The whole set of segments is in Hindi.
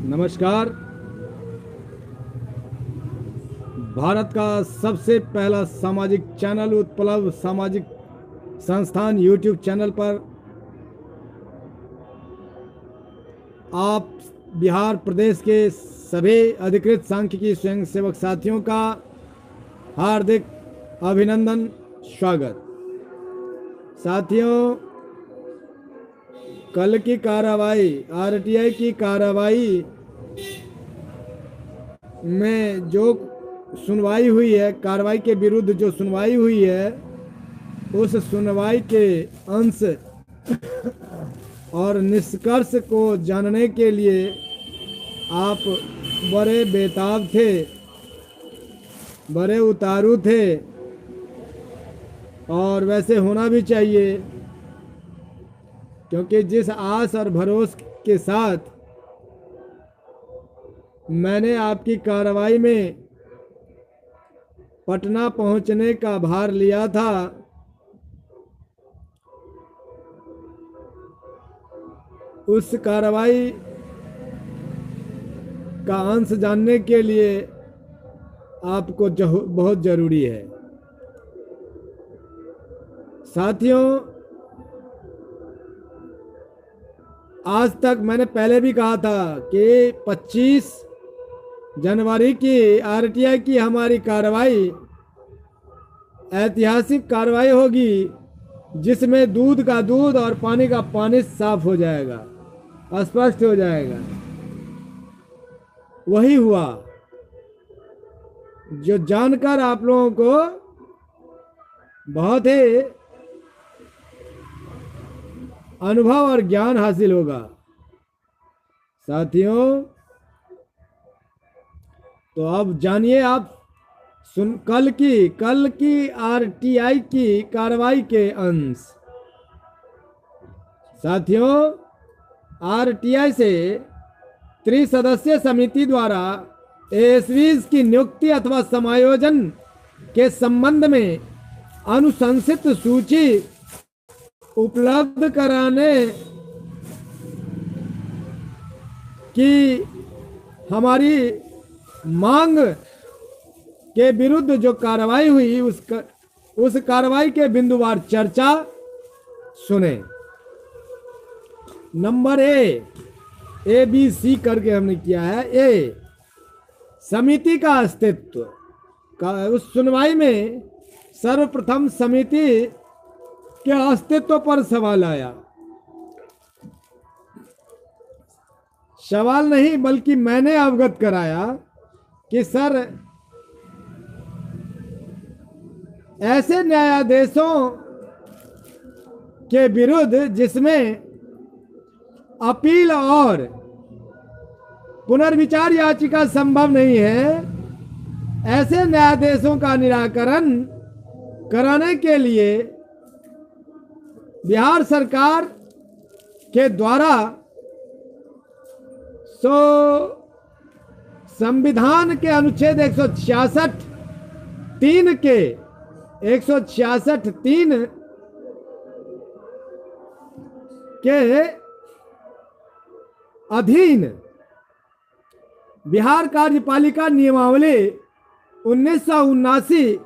नमस्कार। भारत का सबसे पहला सामाजिक चैनल उत्पलव सामाजिक संस्थान यूट्यूब चैनल पर आप बिहार प्रदेश के सभी अधिकृत सांख्यिकी स्वयंसेवक साथियों का हार्दिक अभिनंदन, स्वागत। साथियों, कल की कार्रवाई, आरटीआई की कार्रवाई में जो सुनवाई हुई है, कार्रवाई के विरुद्ध जो सुनवाई हुई है, उस सुनवाई के अंश और निष्कर्ष को जानने के लिए आप बड़े बेताब थे, बड़े उतारू थे, और वैसे होना भी चाहिए, क्योंकि जिस आस और भरोसे के साथ मैंने आपकी कार्रवाई में पटना पहुंचने का भार लिया था, उस कार्रवाई का अंश जानने के लिए आपको बहुत जरूरी है। साथियों, आज तक मैंने पहले भी कहा था कि 25 जनवरी की आरटीआई की हमारी कार्रवाई ऐतिहासिक कार्रवाई होगी, जिसमें दूध का दूध और पानी का पानी साफ हो जाएगा, स्पष्ट हो जाएगा। वही हुआ जो जानकर आप लोगों को बहुत ही अनुभव और ज्ञान हासिल होगा। साथियों, तो अब जानिए आप कल की आरटीआई की कार्रवाई के अंश। साथियों, आरटीआई से त्रिसदस्यीय समिति द्वारा एएसवीज की नियुक्ति अथवा समायोजन के संबंध में अनुशंसित सूची उपलब्ध कराने की हमारी मांग के विरुद्ध जो कार्रवाई हुई, उस कार्रवाई के बिंदुवार चर्चा सुने। नंबर ए बी सी करके हमने किया है। ए, समिति का अस्तित्व का उस सुनवाई में सर्वप्रथम समिति के अस्तित्व पर सवाल आया। सवाल नहीं बल्कि मैंने अवगत कराया कि सर, ऐसे न्यायाधीशों के विरुद्ध जिसमें अपील और पुनर्विचार याचिका संभव नहीं है, ऐसे न्यायाधीशों का निराकरण कराने के लिए बिहार सरकार के द्वारा संविधान के अनुच्छेद 166(3) के 166(3) के अधीन बिहार कार्यपालिका नियमावली 1979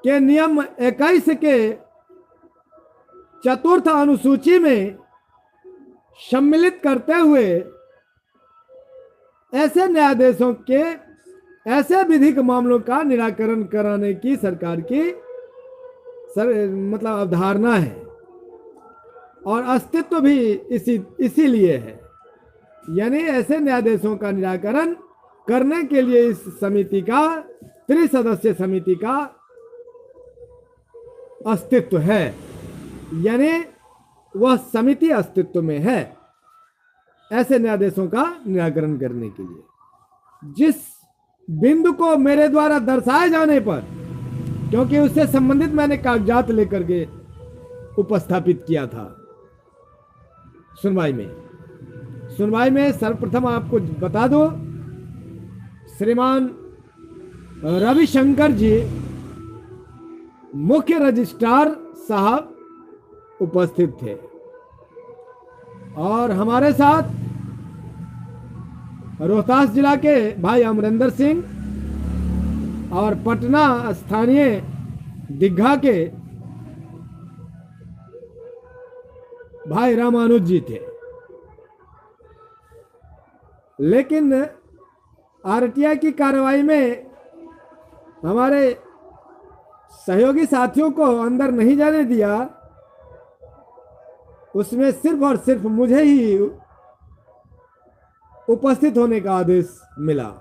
के नियम 21 के चतुर्थ अनुसूची में सम्मिलित करते हुए ऐसे विधिक मामलों का निराकरण कराने की सरकार की मतलब अवधारणा है, और अस्तित्व भी इसीलिए है। यानी ऐसे न्यायाधीशों का निराकरण करने के लिए इस समिति का, त्रिसदस्यीय समिति का अस्तित्व है, यानी वह समिति अस्तित्व में है ऐसे न्यायाधीशों का निराकरण करने के लिए। जिस बिंदु को मेरे द्वारा दर्शाए जाने पर, क्योंकि उससे संबंधित मैंने कागजात लेकर के उपस्थापित किया था सुनवाई में सर्वप्रथम आपको बता दो, श्रीमान रविशंकर जी मुख्य रजिस्ट्रार साहब उपस्थित थे। और हमारे साथ रोहतास जिला के भाई अमरिंदर सिंह और पटना स्थानीय दीघा के भाई रामानुज जी थे। लेकिन आरटीआई की कार्रवाई में हमारे सहयोगी साथियों को अंदर नहीं जाने दिया। उसमें सिर्फ और सिर्फ मुझे ही उपस्थित होने का आदेश मिला।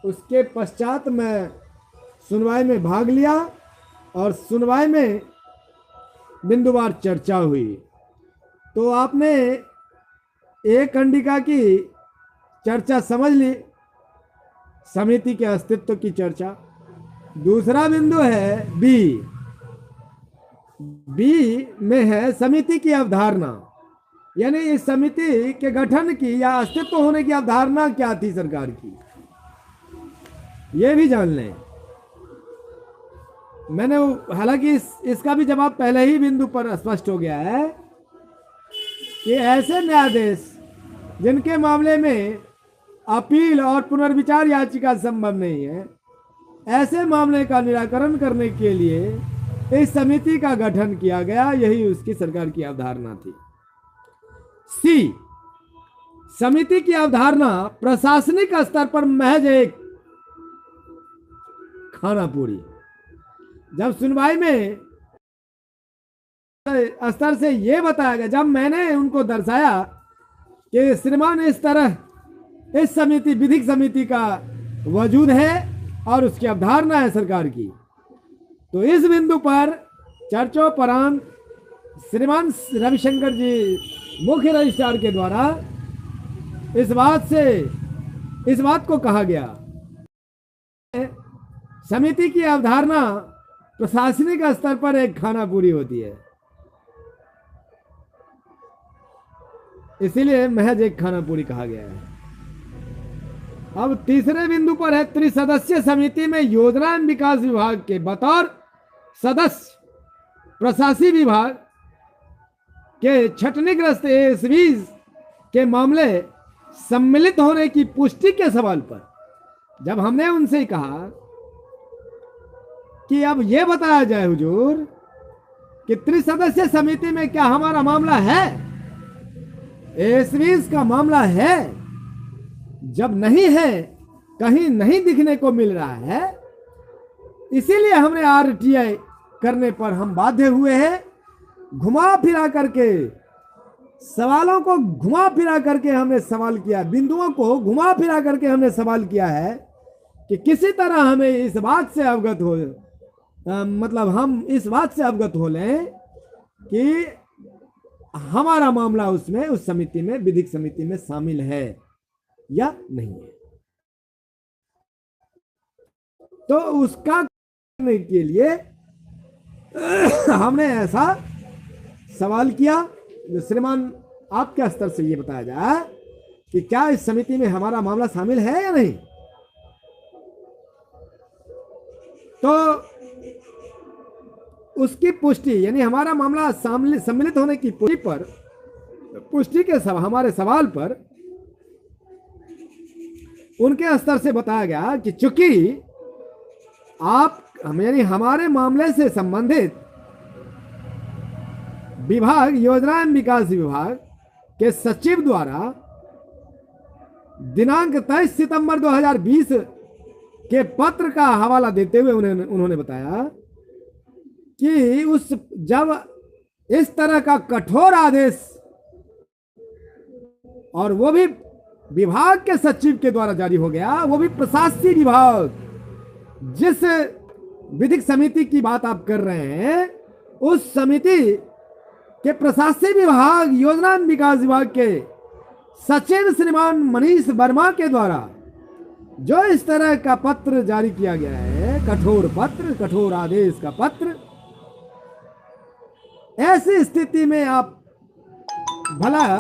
उसके पश्चात मैं सुनवाई में भाग लिया और सुनवाई में बिंदुवार चर्चा हुई। तो आपने एक कंडिका की चर्चा समझ ली, समिति के अस्तित्व की चर्चा। दूसरा बिंदु है बी में है समिति की अवधारणा, यानी इस समिति के गठन की या अस्तित्व होने की अवधारणा क्या थी सरकार की, यह भी जान लें। मैंने हालांकि इसका भी जवाब पहले ही बिंदु पर स्पष्ट हो गया है कि ऐसे न्यायाधीश जिनके मामले में अपील और पुनर्विचार याचिका संभव नहीं है, ऐसे मामले का निराकरण करने के लिए इस समिति का गठन किया गया। यही उसकी सरकार की अवधारणा थी। सी, समिति की अवधारणा प्रशासनिक स्तर पर महज एक खानापुरी। जब सुनवाई में स्तर से यह बताया गया, जब मैंने उनको दर्शाया कि श्रीमान इस तरह इस समिति विधिक समिति का वजूद है और उसकी अवधारणा है सरकार की, तो इस बिंदु पर चर्चोपरांत श्रीमान रविशंकर जी मुख्य रजिस्ट्रार के द्वारा इस बात को कहा गया, समिति की अवधारणा प्रशासनिक स्तर पर एक खानापुरी होती है, इसीलिए महज एक खानापुरी कहा गया है। अब तीसरे बिंदु पर है त्रिसदस्यीय समिति में योजना एवं विकास विभाग के बतौर सदस्य प्रशासनिक विभाग के छटनीग्रस्त एएसवीज के मामले सम्मिलित होने की पुष्टि के सवाल पर जब हमने उनसे कहा कि अब यह बताया जाए हुजूर कि त्रिसदस्यीय समिति में क्या हमारा मामला है, एएसवीज का मामला है, जब नहीं है, कहीं नहीं दिखने को मिल रहा है, इसीलिए हमने आरटीआई करने पर हम बाध्य हुए हैं। घुमा फिरा करके सवालों को घुमा फिरा करके हमने सवाल किया, बिंदुओं को घुमा फिरा करके हमने सवाल किया है कि किसी तरह हमें इस बात से अवगत हो, मतलब हम इस बात से अवगत हो लें कि हमारा मामला उसमें उस समिति में विधिक समिति में शामिल है या नहीं है। तो उसका करने के लिए हमने ऐसा सवाल किया जो श्रीमान आपके स्तर से यह बताया जाए कि क्या इस समिति में हमारा मामला शामिल है या नहीं। तो उसकी पुष्टि, यानी हमारा मामला सम्मिलित होने की पुष्टि के हमारे सवाल पर उनके स्तर से बताया गया कि चूंकि आप यानी हमारे मामले से संबंधित विभाग योजना एवं विकास विभाग के सचिव द्वारा दिनांक 23 सितंबर 2020 के पत्र का हवाला देते हुए उन्होंने बताया कि जब इस तरह का कठोर आदेश और वो भी विभाग के सचिव के द्वारा जारी हो गया, वो भी प्रशासनिक विभाग, जिस विधिक समिति की बात आप कर रहे हैं उस समिति के प्रशासनिक विभाग योजना एवं विकास विभाग के सचिव श्रीमान मनीष वर्मा के द्वारा जो इस तरह का पत्र जारी किया गया है, कठोर पत्र, कठोर आदेश का पत्र, ऐसी स्थिति में आप भला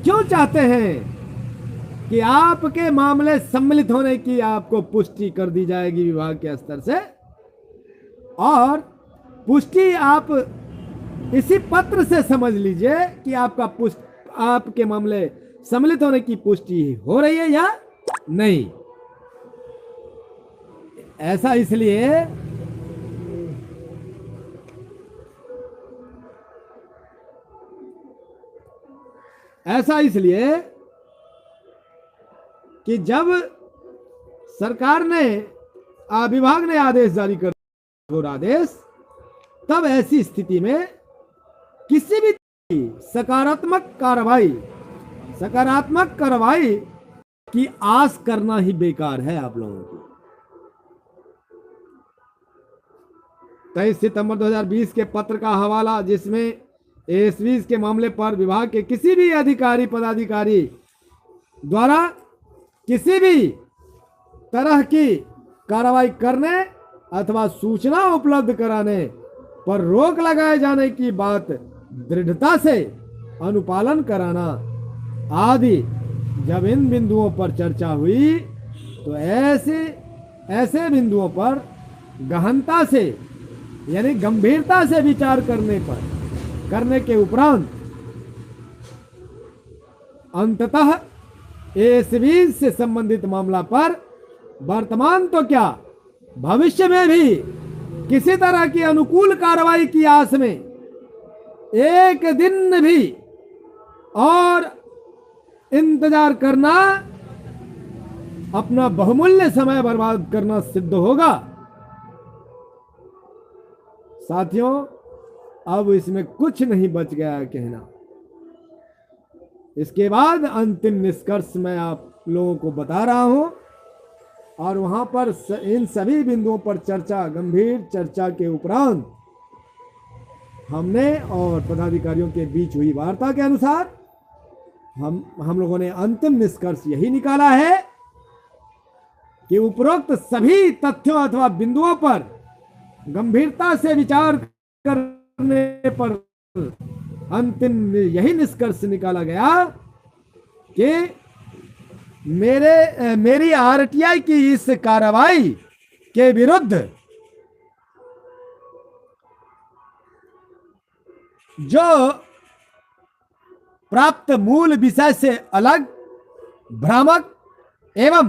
क्यों चाहते हैं कि आपके मामले सम्मिलित होने की आपको पुष्टि कर दी जाएगी विभाग के स्तर से, और पुष्टि आप इसी पत्र से समझ लीजिए कि आपके मामले सम्मिलित होने की पुष्टि हो रही है या नहीं। ऐसा इसलिए कि जब सरकार ने विभाग ने आदेश जारी कर कठोर आदेश, तब ऐसी स्थिति में किसी भी सकारात्मक कार्रवाई की आस करना ही बेकार है आप लोगों की। 23 सितंबर 2020 के पत्र का हवाला, जिसमें एएसवीज के मामले पर विभाग के किसी भी अधिकारी पदाधिकारी द्वारा किसी भी तरह की कार्रवाई करने अथवा सूचना उपलब्ध कराने पर रोक लगाए जाने की बात दृढ़ता से अनुपालन कराना आदि, जब इन बिंदुओं पर चर्चा हुई तो ऐसे बिंदुओं पर गहनता से यानी गंभीरता से विचार करने के उपरांत अंततः एएसवी से संबंधित मामला पर वर्तमान तो क्या भविष्य में भी किसी तरह की अनुकूल कार्रवाई की आस में एक दिन भी और इंतजार करना अपना बहुमूल्य समय बर्बाद करना सिद्ध होगा। साथियों, अब इसमें कुछ नहीं बच गया है कहना। इसके बाद अंतिम निष्कर्ष मैं आप लोगों को बता रहा हूं, और वहां पर इन सभी बिंदुओं पर गंभीर चर्चा के उपरांत हमने और पदाधिकारियों के बीच हुई वार्ता के अनुसार हम लोगों ने अंतिम निष्कर्ष यही निकाला है कि उपरोक्त सभी तथ्यों अथवा बिंदुओं पर गंभीरता से विचार करने पर अंतिम यही निष्कर्ष निकाला गया कि मेरी आरटीआई की इस कार्रवाई के विरुद्ध जो प्राप्त मूल विषय से अलग, भ्रामक एवं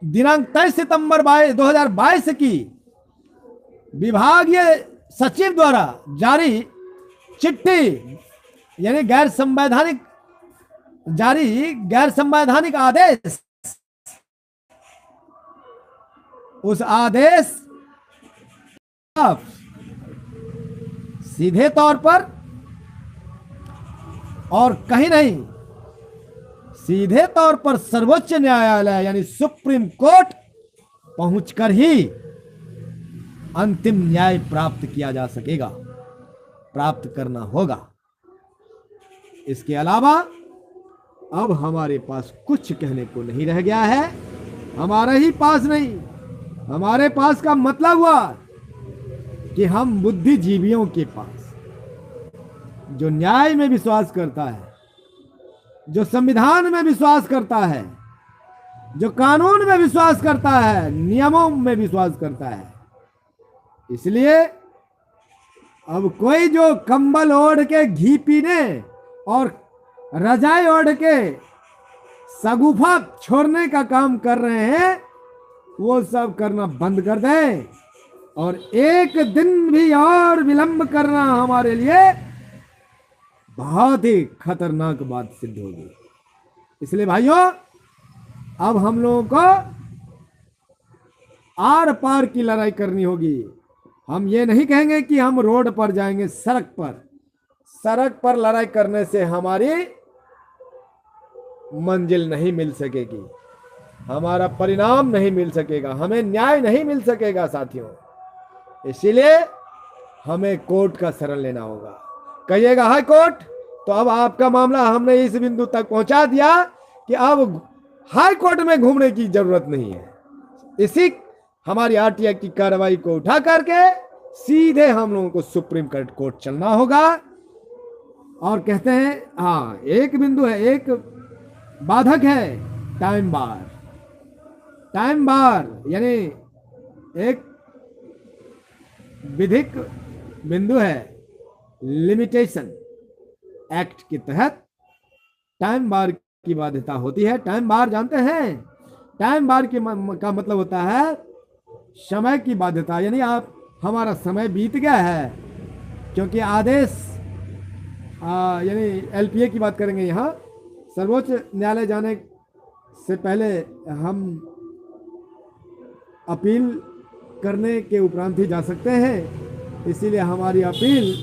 दिनांक 23 सितंबर 2022 की विभागीय सचिव द्वारा जारी चिट्ठी यानी गैर संवैधानिक आदेश, उस आदेश सीधे तौर पर और कहीं नहीं, सीधे तौर पर सर्वोच्च न्यायालय यानी सुप्रीम कोर्ट पहुंचकर ही अंतिम न्याय प्राप्त किया जा सकेगा, प्राप्त करना होगा। इसके अलावा अब हमारे पास कुछ कहने को नहीं रह गया है। हमारे ही पास नहीं, हमारे पास का मतलब हुआ कि हम बुद्धिजीवियों के पास, जो न्याय में विश्वास करता है, जो संविधान में विश्वास करता है, जो कानून में विश्वास करता है, नियमों में विश्वास करता है। इसलिए अब कोई जो कंबल ओढ़ के घी पीने और रजाई ओढ़ के सगुफा छोड़ने का काम कर रहे हैं, वो सब करना बंद कर दें, और एक दिन भी और विलंब करना हमारे लिए बहुत ही खतरनाक बात सिद्ध होगी। इसलिए भाइयों, अब हम लोगों को आर पार की लड़ाई करनी होगी। हम ये नहीं कहेंगे कि हम रोड पर जाएंगे, सड़क पर लड़ाई करने से हमारी मंजिल नहीं मिल सकेगी, हमारा परिणाम नहीं मिल सकेगा, हमें न्याय नहीं मिल सकेगा साथियों। इसीलिए हमें कोर्ट का शरण लेना होगा। कहिएगा हाई कोर्ट, तो अब आपका मामला हमने इस बिंदु तक पहुंचा दिया कि अब हाई कोर्ट में घूमने की जरूरत नहीं है। इसी हमारी आरटीआई की कार्रवाई को उठा करके सीधे हम लोगों को सुप्रीम कोर्ट चलना होगा। और कहते हैं हाँ, एक बिंदु है, एक बाधक है, टाइम बार यानी एक विधिक बिंदु है। लिमिटेशन एक्ट के तहत टाइम बार की बाध्यता होती है। टाइम बार जानते हैं? टाइम बार का मतलब होता है समय की बाध्यता, यानी आप हमारा समय बीत गया है, क्योंकि आदेश यानी एलपीए की बात करेंगे यहाँ, सर्वोच्च न्यायालय जाने से पहले हम अपील करने के उपरांत ही जा सकते हैं। इसीलिए हमारी अपील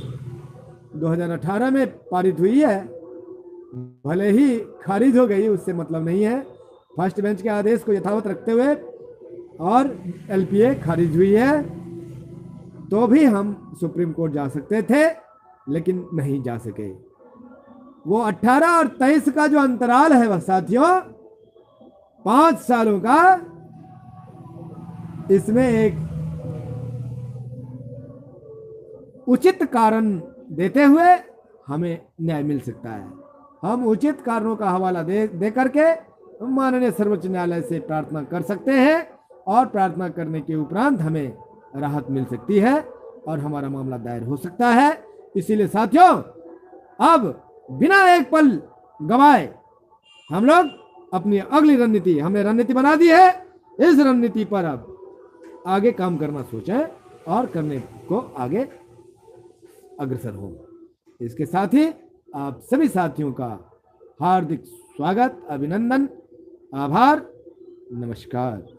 2018 में पारित हुई है, भले ही खारिज हो गई, उससे मतलब नहीं है। फर्स्ट बेंच के आदेश को यथावत रखते हुए और एलपीए खारिज हुई है, तो भी हम सुप्रीम कोर्ट जा सकते थे, लेकिन नहीं जा सके। वो 18 और 23 का जो अंतराल है वह साथियों 5 सालों का, इसमें एक उचित कारण देते हुए हमें न्याय मिल सकता है। हम उचित कारणों का हवाला दे करके माननीय सर्वोच्च न्यायालय से प्रार्थना कर सकते हैं, और प्रार्थना करने के उपरांत हमें राहत मिल सकती है और हमारा मामला दायर हो सकता है। इसीलिए साथियों, अब बिना एक पल गवाए हम लोग अपनी अगली रणनीति, हमने रणनीति बना दी है, इस रणनीति पर अब आगे काम करना सोचें और करने को आगे अग्रसर हो। इसके साथ ही आप सभी साथियों का हार्दिक स्वागत, अभिनंदन, आभार, नमस्कार।